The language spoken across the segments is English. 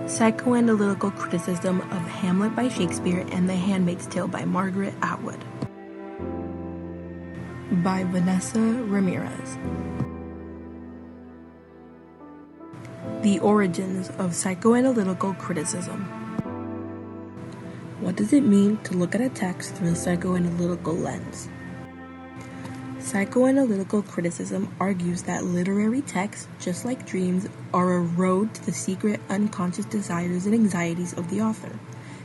Psychoanalytical Criticism of Hamlet by Shakespeare and The Handmaid's Tale by Margaret Atwood. By Vanessa Ramirez. The origins of psychoanalytical criticism. What does it mean to look at a text through a psychoanalytical lens? Psychoanalytical criticism argues that literary texts, just like dreams, are a road to the secret unconscious desires and anxieties of the author.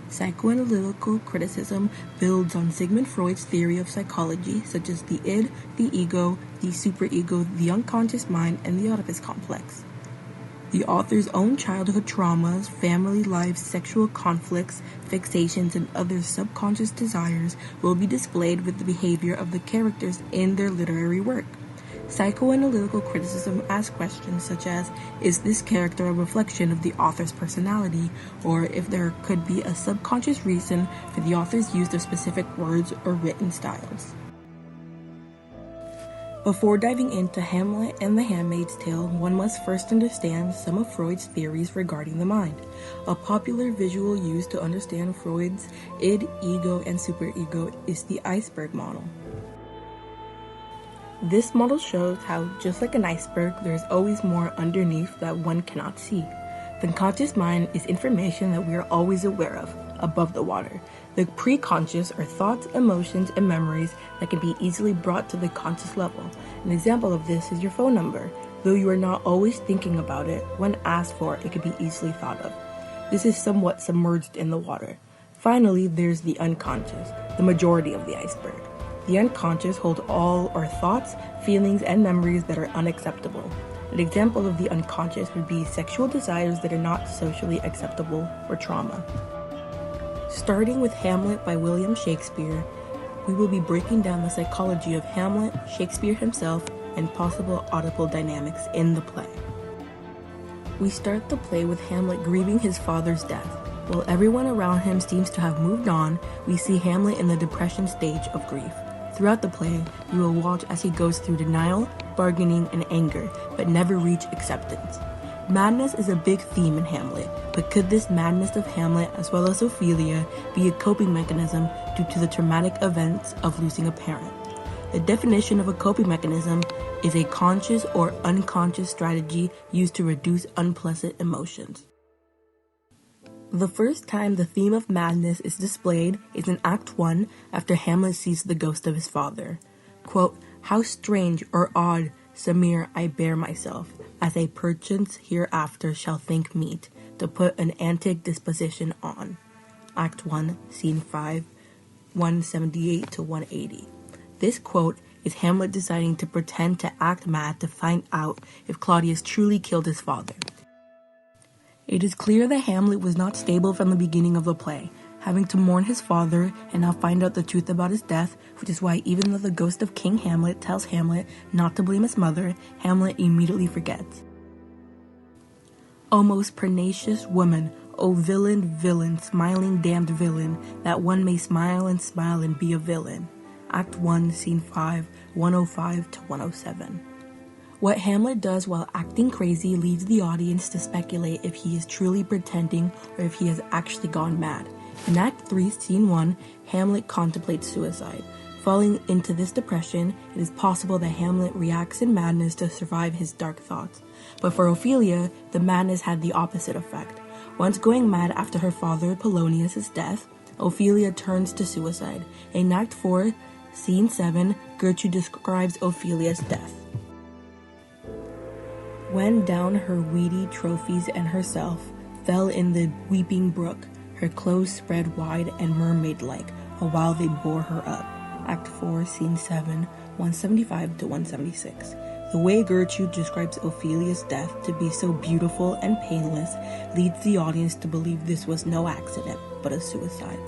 Psychoanalytical criticism builds on Sigmund Freud's theory of psychology, such as the id, the ego, the superego, the unconscious mind, and the Oedipus complex. The author's own childhood traumas, family life, sexual conflicts, fixations, and other subconscious desires will be displayed with the behavior of the characters in their literary work. Psychoanalytical criticism asks questions such as, is this character a reflection of the author's personality, or if there could be a subconscious reason for the author's use of specific words or written styles. Before diving into Hamlet and The Handmaid's Tale, one must first understand some of Freud's theories regarding the mind. A popular visual used to understand Freud's id, ego, and superego is the iceberg model. This model shows how, just like an iceberg, there is always more underneath that one cannot see. The conscious mind is information that we are always aware of, above the water. The preconscious are thoughts, emotions, and memories that can be easily brought to the conscious level. An example of this is your phone number. Though you are not always thinking about it, when asked for, it can be easily thought of. This is somewhat submerged in the water. Finally, there's the unconscious, the majority of the iceberg. The unconscious holds all our thoughts, feelings, and memories that are unacceptable. An example of the unconscious would be sexual desires that are not socially acceptable or trauma. Starting with Hamlet by William Shakespeare, we will be breaking down the psychology of Hamlet, Shakespeare himself, and possible Oedipal dynamics in the play. We start the play with Hamlet grieving his father's death. While everyone around him seems to have moved on, we see Hamlet in the depression stage of grief. Throughout the play, you will watch as he goes through denial, bargaining, and anger, but never reach acceptance. Madness is a big theme in Hamlet, but could this madness of Hamlet, as well as Ophelia, be a coping mechanism due to the traumatic events of losing a parent? The definition of a coping mechanism is a conscious or unconscious strategy used to reduce unpleasant emotions. The first time the theme of madness is displayed is in Act 1 after Hamlet sees the ghost of his father. Quote, "How strange or odd, Samir, I bear myself, as a perchance hereafter shall think meet, to put an antic disposition on." Act 1, Scene 5, 178 to 180. This quote is Hamlet deciding to pretend to act mad to find out if Claudius truly killed his father. It is clear that Hamlet was not stable from the beginning of the play, having to mourn his father and now find out the truth about his death, which is why even though the ghost of King Hamlet tells Hamlet not to blame his mother, Hamlet immediately forgets. "O most pernicious woman, O villain, villain, smiling damned villain, that one may smile and be a villain." Act 1, Scene 5, 105 to 107. What Hamlet does while acting crazy leads the audience to speculate if he is truly pretending or if he has actually gone mad. In Act 3, Scene 1, Hamlet contemplates suicide. Falling into this depression, it is possible that Hamlet reacts in madness to survive his dark thoughts. But for Ophelia, the madness had the opposite effect. Once going mad after her father Polonius' death, Ophelia turns to suicide. In Act 4, Scene 7, Gertrude describes Ophelia's death. "When down her weedy trophies and herself fell in the weeping brook, her clothes spread wide and mermaid-like, while they bore her up." Act 4, Scene 7, 175 to 176. The way Gertrude describes Ophelia's death to be so beautiful and painless leads the audience to believe this was no accident, but a suicide.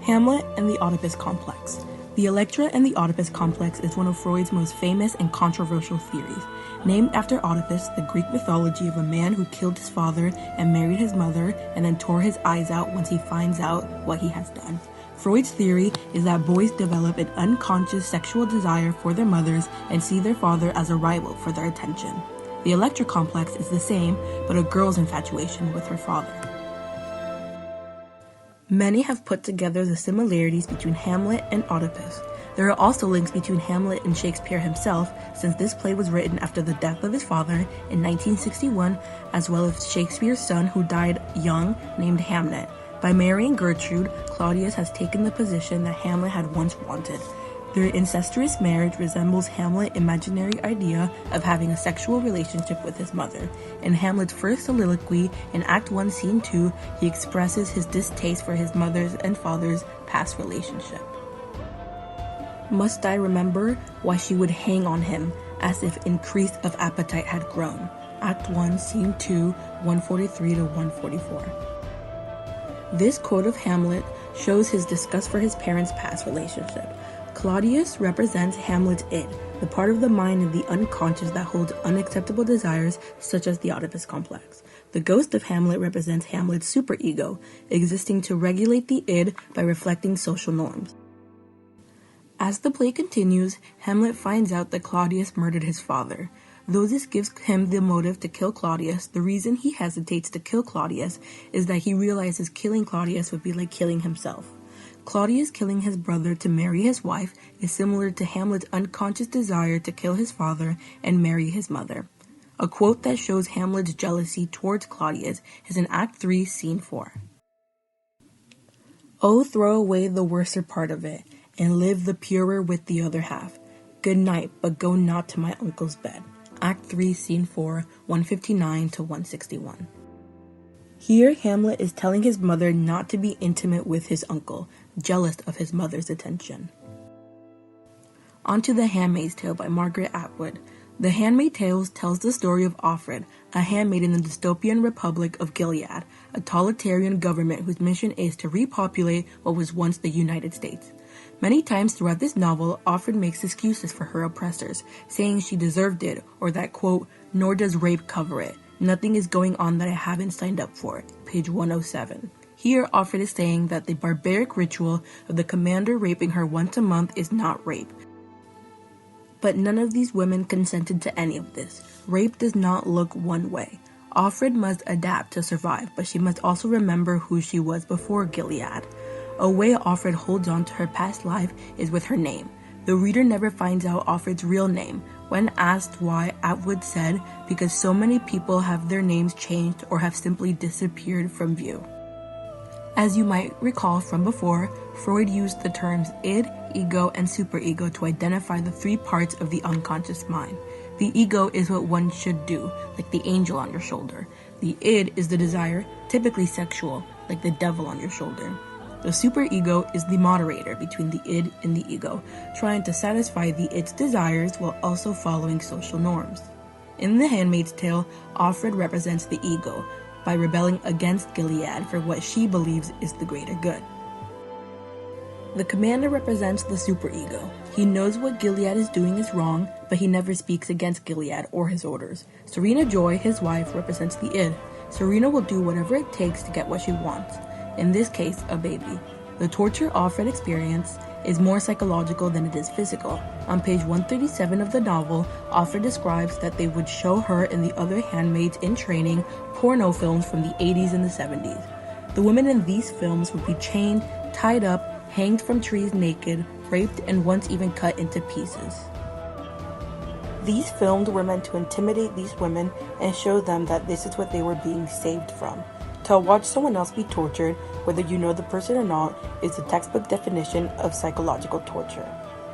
Hamlet and the Oedipus complex. The Electra and the Oedipus complex is one of Freud's most famous and controversial theories. Named after Oedipus, the Greek mythology of a man who killed his father and married his mother and then tore his eyes out once he finds out what he has done. Freud's theory is that boys develop an unconscious sexual desire for their mothers and see their father as a rival for their attention. The Electra complex is the same, but a girl's infatuation with her father. Many have put together the similarities between Hamlet and Oedipus. There are also links between Hamlet and Shakespeare himself, since this play was written after the death of his father in 1961, as well as Shakespeare's son who died young, named Hamlet. By marrying Gertrude, Claudius has taken the position that Hamlet had once wanted. Their incestuous marriage resembles Hamlet's imaginary idea of having a sexual relationship with his mother. In Hamlet's first soliloquy, in Act 1, Scene 2, he expresses his distaste for his mother's and father's past relationship. Must I remember why she would hang on him, as if increase of appetite had grown. Act 1, Scene 2, 143 to 144. This quote of Hamlet shows his disgust for his parents' past relationship. Claudius represents Hamlet's id, the part of the mind and the unconscious that holds unacceptable desires such as the Oedipus complex. The ghost of Hamlet represents Hamlet's superego, existing to regulate the id by reflecting social norms. As the play continues, Hamlet finds out that Claudius murdered his father. Though this gives him the motive to kill Claudius, the reason he hesitates to kill Claudius is that he realizes killing Claudius would be like killing himself. Claudius killing his brother to marry his wife is similar to Hamlet's unconscious desire to kill his father and marry his mother. A quote that shows Hamlet's jealousy towards Claudius is in Act 3, Scene 4. "Oh, throw away the worser part of it, and live the purer with the other half. Good night, but go not to my uncle's bed." Act 3, Scene 4, 159 to 161. Here, Hamlet is telling his mother not to be intimate with his uncle, jealous of his mother's attention. On to The Handmaid's Tale by Margaret Atwood. The Handmaid's Tale tells the story of Offred, a handmaid in the dystopian Republic of Gilead, a totalitarian government whose mission is to repopulate what was once the United States. Many times throughout this novel, Offred makes excuses for her oppressors, saying she deserved it, or that, quote, "nor does rape cover it. Nothing is going on that I haven't signed up for," page 107. Here, Offred is saying that the barbaric ritual of the commander raping her once a month is not rape. But none of these women consented to any of this. Rape does not look one way. Offred must adapt to survive, but she must also remember who she was before Gilead. A way Offred holds on to her past life is with her name. The reader never finds out Offred's real name. When asked why, Atwood said, "Because so many people have their names changed or have simply disappeared from view." As you might recall from before, Freud used the terms id, ego, and superego to identify the three parts of the unconscious mind. The ego is what one should do, like the angel on your shoulder. The id is the desire, typically sexual, like the devil on your shoulder. The superego is the moderator between the id and the ego, trying to satisfy the id's desires while also following social norms. In The Handmaid's Tale, Offred represents the ego by rebelling against Gilead for what she believes is the greater good. The commander represents the superego. He knows what Gilead is doing is wrong, but he never speaks against Gilead or his orders. Serena Joy, his wife, represents the id. Serena will do whatever it takes to get what she wants. In this case, a baby. The torture Offred experience is more psychological than it is physical. On page 137 of the novel, Offred describes that they would show her and the other handmaids in training porno films from the 80s and the 70s. The women in these films would be chained, tied up, hanged from trees naked, raped, and once even cut into pieces. These films were meant to intimidate these women and show them that this is what they were being saved from. To watch someone else be tortured, whether you know the person or not, is the textbook definition of psychological torture.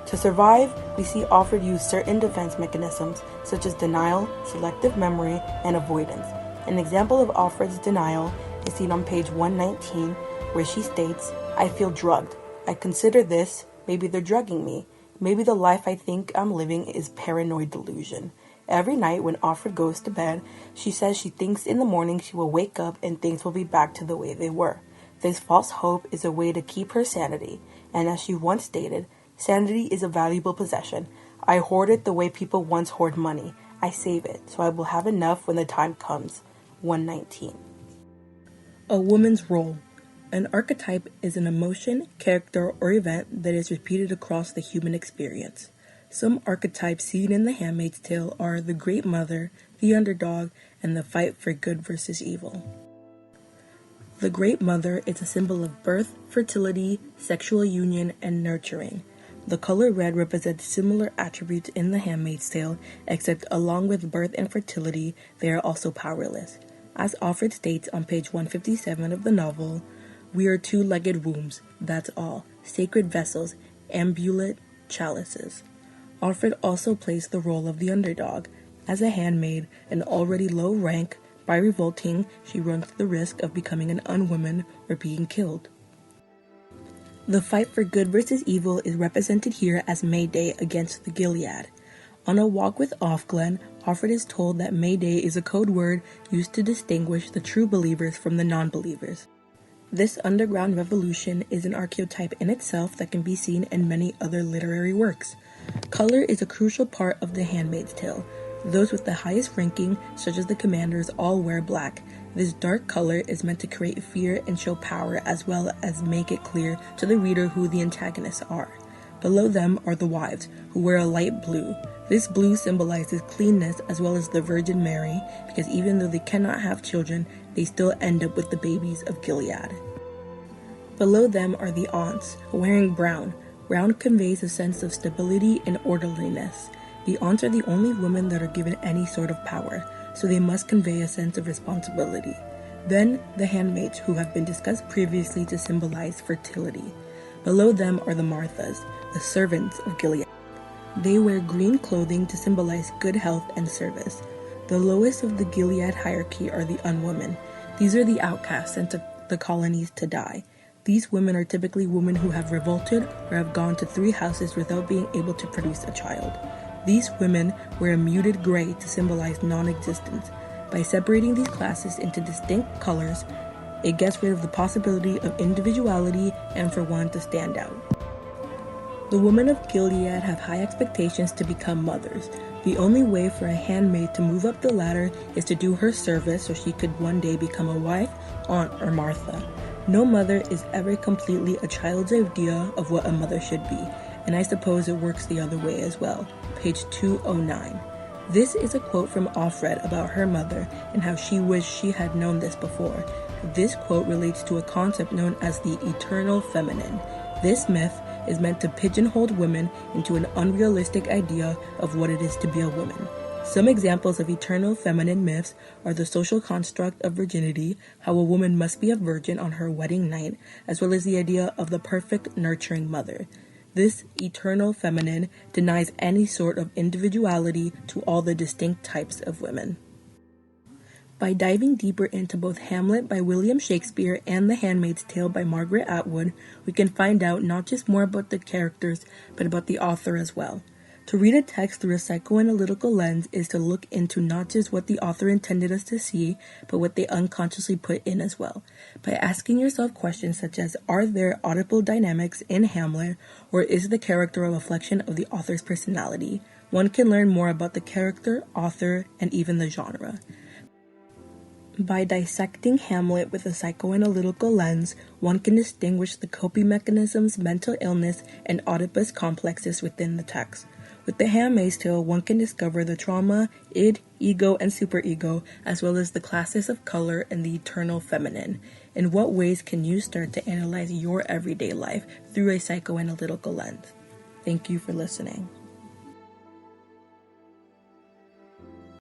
To survive, we see Offred use certain defense mechanisms such as denial, selective memory, and avoidance. An example of Offred's denial is seen on page 119, where she states, "I feel drugged. I consider this, maybe they're drugging me. Maybe the life I think I'm living is paranoid delusion." Every night when Offred goes to bed, she says she thinks in the morning she will wake up and things will be back to the way they were. This false hope is a way to keep her sanity, and as she once stated, "Sanity is a valuable possession. I hoard it the way people once hoard money. I save it, so I will have enough when the time comes." 119. A woman's role. An archetype is an emotion, character, or event that is repeated across the human experience. Some archetypes seen in The Handmaid's Tale are the great mother, the underdog, and the fight for good versus evil. The great mother is a symbol of birth, fertility, sexual union, and nurturing. The color red represents similar attributes in The Handmaid's Tale, except along with birth and fertility, they are also powerless. As Alfred states on page 157 of the novel, "We are two-legged wombs, that's all, sacred vessels, ambulate chalices." Alfred also plays the role of the underdog. As a handmaid, an already low rank, by revolting, she runs the risk of becoming an unwoman or being killed. The fight for good versus evil is represented here as Mayday against the Gilead. On a walk with Offglen, Alfred is told that Mayday is a code word used to distinguish the true believers from the non-believers. This underground revolution is an archetype in itself that can be seen in many other literary works. Color is a crucial part of The Handmaid's Tale. Those with the highest ranking, such as the commanders, all wear black. This dark color is meant to create fear and show power, as well as make it clear to the reader who the antagonists are. Below them are the wives, who wear a light blue. This blue symbolizes cleanness as well as the Virgin Mary, because even though they cannot have children, they still end up with the babies of Gilead. Below them are the aunts, wearing brown. Brown conveys a sense of stability and orderliness. The aunts are the only women that are given any sort of power, so they must convey a sense of responsibility. Then, the handmaids, who have been discussed previously to symbolize fertility. Below them are the Marthas, the servants of Gilead. They wear green clothing to symbolize good health and service. The lowest of the Gilead hierarchy are the unwomen. These are the outcasts sent to the colonies to die. These women are typically women who have revolted or have gone to 3 houses without being able to produce a child. These women wear a muted gray to symbolize non-existence. By separating these classes into distinct colors, it gets rid of the possibility of individuality and for one to stand out. The women of Gilead have high expectations to become mothers. The only way for a handmaid to move up the ladder is to do her service so she could one day become a wife, aunt, or Martha. No mother is ever completely a child's idea of what a mother should be, and I suppose it works the other way as well. Page 209. This is a quote from Alfred about her mother and how she wished she had known this before. This quote relates to a concept known as the eternal feminine. This myth is meant to pigeonhole women into an unrealistic idea of what it is to be a woman. Some examples of eternal feminine myths are the social construct of virginity, how a woman must be a virgin on her wedding night, as well as the idea of the perfect nurturing mother. This eternal feminine denies any sort of individuality to all the distinct types of women. By diving deeper into both Hamlet by William Shakespeare and The Handmaid's Tale by Margaret Atwood, we can find out not just more about the characters, but about the author as well. To read a text through a psychoanalytical lens is to look into not just what the author intended us to see, but what they unconsciously put in as well. By asking yourself questions such as, are there audible dynamics in Hamlet, or is the character a reflection of the author's personality? One can learn more about the character, author, and even the genre. By dissecting Hamlet with a psychoanalytical lens, one can distinguish the coping mechanisms, mental illness, and Oedipus complexes within the text. With The Handmaid's Tale, one can discover the trauma, id, ego, and superego, as well as the classes of color and the eternal feminine. In what ways can you start to analyze your everyday life through a psychoanalytical lens? Thank you for listening.